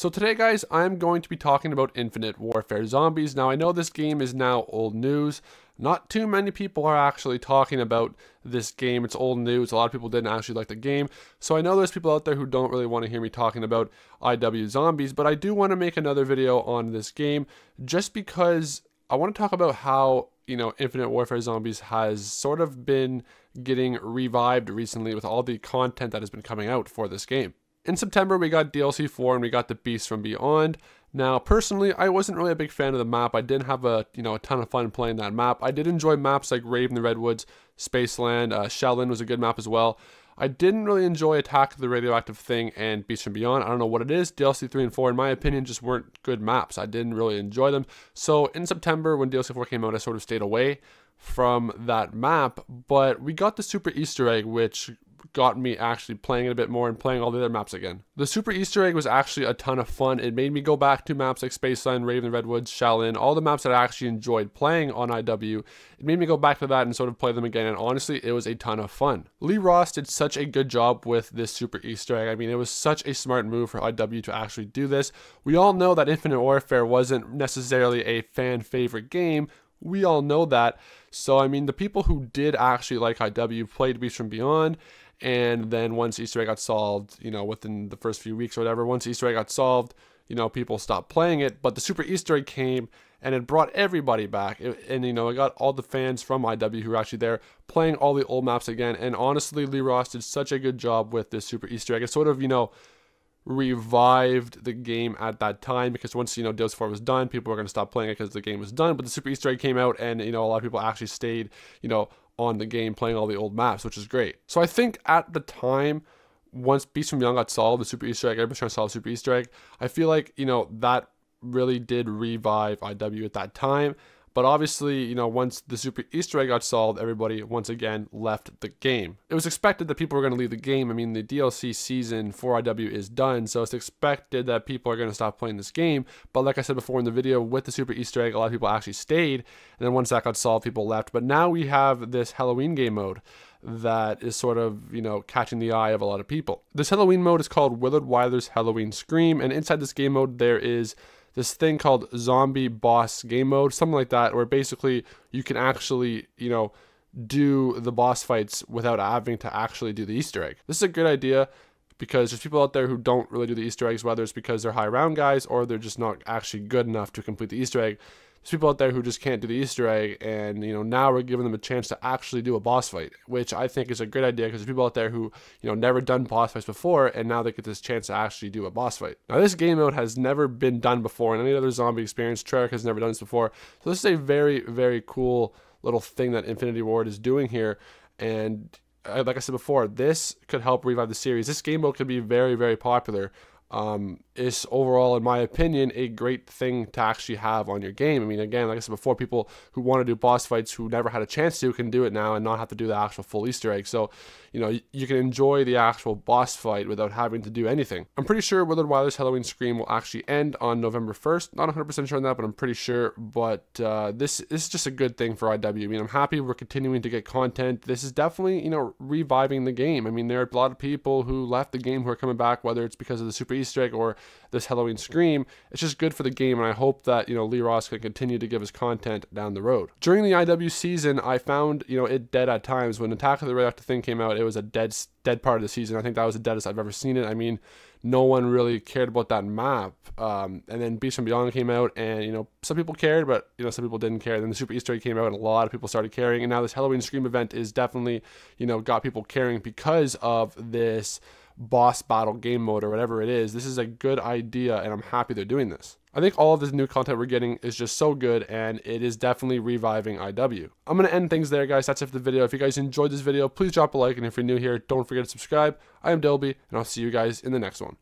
So today, guys, I'm going to be talking about Infinite Warfare Zombies. Now, I know this game is now old news. Not too many people are actually talking about this game. It's old news. A lot of people didn't actually like the game. So I know there's people out there who don't really want to hear me talking about IW Zombies, but I do want to make another video on this game just because I want to talk about how, Infinite Warfare Zombies has sort of been getting revived recently with all the content that has been coming out for this game. In September, we got DLC 4 and we got the Beast from Beyond. Now, personally, I wasn't really a big fan of the map. I didn't have a ton of fun playing that map. I did enjoy maps like Rave in the Redwoods, Spaceland, Shaolin was a good map as well. I didn't really enjoy Attack of the Radioactive Thing and Beast from Beyond. I don't know what it is. DLC 3 and 4, in my opinion, just weren't good maps. I didn't really enjoy them. So in September, when DLC 4 came out, I sort of stayed away from that map. But we got the Super Easter Egg, which got me actually playing it a bit more and playing all the other maps again. The Super Easter Egg was actually a ton of fun. It made me go back to maps like Spaceland, Rave in the Redwoods, Shaolin, all the maps that I actually enjoyed playing on IW. It made me go back to that and sort of play them again, and honestly, it was a ton of fun. Lee Ross did such a good job with this Super Easter Egg. I mean, it was such a smart move for IW to actually do this. We all know that Infinite Warfare wasn't necessarily a fan favorite game. We all know that. So, I mean, the people who did actually like IW played Beast from Beyond. And then once Easter egg got solved, within the first few weeks or whatever, once Easter egg got solved, people stopped playing it. But the Super Easter egg came and it brought everybody back. And it got all the fans from IW who were actually there playing all the old maps again. And honestly, Lee Ross did such a good job with this Super Easter egg. It sort of, revived the game at that time, because once DLC 4 was done, people were going to stop playing it because the game was done. But the Super Easter egg came out, and a lot of people actually stayed on the game playing all the old maps, which is great. So I think at the time, once Beast from Beyond got solved, the Super Easter egg, everybody's trying to solve the Super Easter egg, I feel like that really did revive IW at that time. But obviously, once the Super Easter egg got solved, everybody once again left the game. It was expected that people were going to leave the game. I mean, the DLC season for IW is done, so it's expected that people are going to stop playing this game. But like I said before in the video, with the Super Easter egg, a lot of people actually stayed. And then once that got solved, people left. But now we have this Halloween game mode that is sort of, catching the eye of a lot of people. This Halloween mode is called Willard Wyler's Halloween Scream. And inside this game mode, there is this thing called Zombie Boss Game Mode, something like that, where basically you can actually, do the boss fights without having to actually do the Easter egg. This is a good idea because there's people out there who don't really do the Easter eggs, whether it's because they're high round guys or they're just not actually good enough to complete the Easter egg. There's people out there who just can't do the Easter egg, and now we're giving them a chance to actually do a boss fight, which I think is a good idea, because there's people out there who never done boss fights before, and now they get this chance to actually do a boss fight. Now, this game mode has never been done before in any other zombie experience. Treyarch has never done this before, so this is a very, very cool little thing that Infinity Ward is doing here. And like I said before, this could help revive the series. This game mode could be very, very popular. Is overall, in my opinion, a great thing to actually have on your game. I mean, again, like I said before, people who want to do boss fights who never had a chance to can do it now and not have to do the actual full Easter egg. So, you can enjoy the actual boss fight without having to do anything. I'm pretty sure Willard Wyler's Halloween Scream will actually end on November 1st. Not 100% sure on that, but I'm pretty sure. But this is just a good thing for IW. I mean, I'm happy we're continuing to get content. This is definitely, reviving the game. I mean, there are a lot of people who left the game who are coming back, whether it's because of the Super Easter egg or this Halloween Scream. It's just good for the game, and I hope that Lee Ross can continue to give us content down the road. During the IW season, I found it dead at times. When Attack of the Radioactive Thing came out, it was a dead part of the season. I think that was the deadest I've ever seen it. I mean, no one really cared about that map. And then Beast from Beyond came out, and some people cared, but some people didn't care. Then the Super Easter egg came out, and a lot of people started caring. And now this Halloween Scream event is definitely got people caring because of this boss battle game mode or whatever it is. This is a good idea, and I'm happy they're doing this. I think all of this new content we're getting is just so good, and it is definitely reviving IW. I'm going to end things there, guys. That's it for the video. If you guys enjoyed this video, please drop a like, and if you're new here, don't forget to subscribe. I am Delby, and I'll see you guys in the next one.